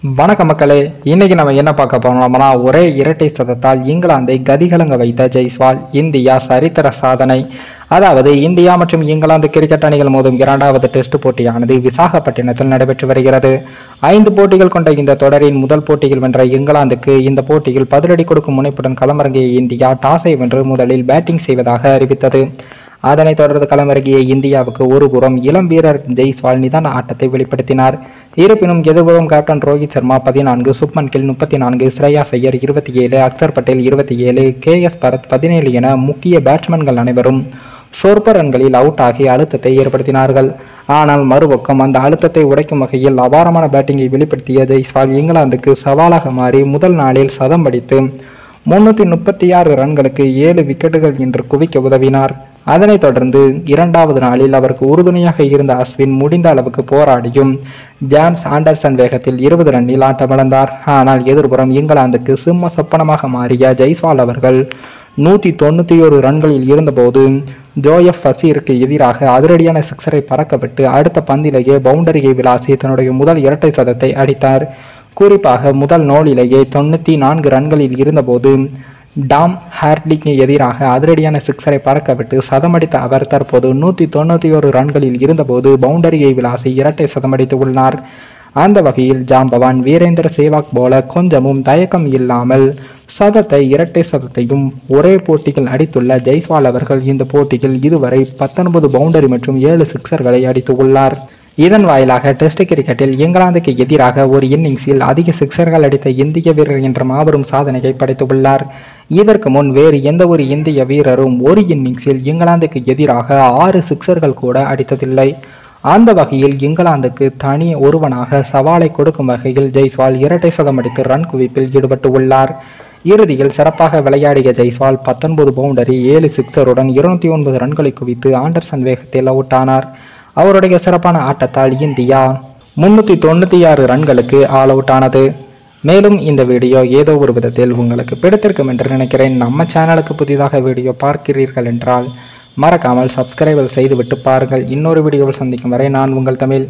வணக்கம் மக்களே, இன்னைக்கு நம்ம என்ன பார்க்க போனோம்னா ஒரே இரட்டை சதத்தால் இங்கிலாந்தை கதிகலங்க வைத்த ஜெய்ஸ்வால். இந்தியா சரித்திர சாதனை. அதாவது இந்தியா மற்றும் இங்கிலாந்து கிரிக்கெட் அணிகள் மோதும் இரண்டாவது டெஸ்ட் போட்டியானது விசாகப்பட்டினத்தில் நடைபெற்று வருகிறது. 5 போட்டிகள் கொண்ட இந்த தொடரின் முதல் போட்டியில் வென்ற இங்கிலாந்துக்கு இந்த போட்டியில் பதிலடி கொடுக்கும் முனைப்புடன் களமிறங்கிய இந்தியா டாஸை வென்று முதலில் பேட்டிங் செய்வதாக அறிவித்தது. அதனைத் தொடர்ந்து களமிறங்கிய இந்தியாவுக்கு ஒருபுறம் இளம் வீரர் ஜெய்ஸ்வால் நிதான ஆட்டத்தை வெளிப்படுத்தினார். இருப்பினும் எதிர்புறம் கேப்டன் ரோஹித் சர்மா 14, சுப்மன் கில் 34, ஸ்ரேயாஸ் ஐயர் 27, அக்சர் பட்டேல் 27, KS பரத் 17 என முக்கிய பேட்ஸ்மேன்கள் அனைவரும் சொற்ப ரன்களில் அவுட் ஆகி அழுத்தத்தை ஏற்படுத்தினார்கள். ஆனால் மறுபக்கம் அந்த அழுத்தத்தை உடைக்கும் வகையில் அபாரமான பேட்டிங்கை வெளிப்படுத்திய ஜெய்ஸ்வால் இங்கிலாந்துக்கு சவாலாக மாறி முதல் நாளில் சதம் அடித்து 336 ரன்களுக்கு 7 விக்கெட்டுகள் என்று குவிக்க உதவினார். அதனைத் தொடர்ந்து இரண்டாவது நாளில் அவருக்கு உறுதுணையாக இருந்த அஸ்வின் முடிந்த அளவுக்கு போராடியும் ஜேம்ஸ் ஆண்டர்சன் வேகத்தில் 20 ரன்னில் ஆட்டமிழந்தார். ஆனால் எதிர்புறம் இங்கிலாந்துக்கு சிம்ம சொப்பனமாக மாறிய ஜெய்ஸ்வால் அவர்கள் 191 ரன்களில் இருந்தபோது ஜோயப் ஃபசீருக்கு எதிராக அதிரடியான சிக்ஸரை பறக்கவிட்டு அடுத்த பந்திலேயே பவுண்டரியை விளாசி தன்னுடைய முதல் இரட்டை சதத்தை அடித்தார். குறிப்பாக முதல் நோலிலேயே 94 ரன்களில் இருந்தபோது டாம் ஹார்டிங்க்கு எதிராக அதிரடியான சிக்ஸரை பறக்கவிட்டு சதமடித்த அவர் தற்போது 191 ரன்களில் இருந்தபோது பவுண்டரியை விளாசி இரட்டை சதமடித்து உள்ளார். அந்த வகையில் ஜாம்பவான் வீரேந்தர் சேவாக் போல கொஞ்சமும் தயக்கம் இல்லாமல் இரட்டை சதத்தையும் ஒரே போட்டியில் அடித்துள்ள ஜெய்ஸ்வால் அவர்கள் இந்த போட்டியில் இதுவரை 19 பவுண்டரி மற்றும் 7 சிக்ஸர்களை அடித்து உள்ளார். இதன் வாயிலாக டெஸ்ட் கிரிக்கெட்டில் இங்கிலாந்துக்கு எதிராக ஒரு இன்னிங்ஸில் அதிக சிக்ஸர்கள் அடித்த இந்திய வீரர் என்ற மாபெரும் சாதனையை படைத்துள்ளார். இதற்கு முன் வேறு எந்த ஒரு இந்திய வீரரும் ஒரு இன்னிங்ஸில் இங்கிலாந்துக்கு எதிராக 6 சிக்ஸர்கள் கூட அடித்ததில்லை. அந்த வகையில் இங்கிலாந்துக்கு தனி ஒருவனாக சவாலை கொடுக்கும் வகையில் ஜெய்ஸ்வால் இரட்டை சதம் அடித்து ரன் குவிப்பில் ஈடுபட்டு உள்ளார். இறுதியில் சிறப்பாக விளையாடிய ஜெய்ஸ்வால் 19 பவுண்டரி 7 சிக்ஸருடன் 209 ரன்களை குவித்து ஆண்டர்சன் வேகத்தில் அவுட் ஆனார். அவருடைய சிறப்பான ஆட்டத்தால் இந்தியா 396 ரன்களுக்கு ஆல் அவுட் ஆனது. மேலும் இந்த வீடியோ ஏதோ ஒரு விதத்தில் உங்களுக்கு பிடித்திருக்கும் என்று நினைக்கிறேன். நம்ம சேனலுக்கு புதிதாக வீடியோ பார்க்கிறீர்கள் என்றால் மறக்காமல் சப்ஸ்கிரைப் செய்துவிட்டு பாருங்கள். இன்னொரு வீடியோவில் சந்திக்கும் வரை நான் உங்கள் தமிழ்.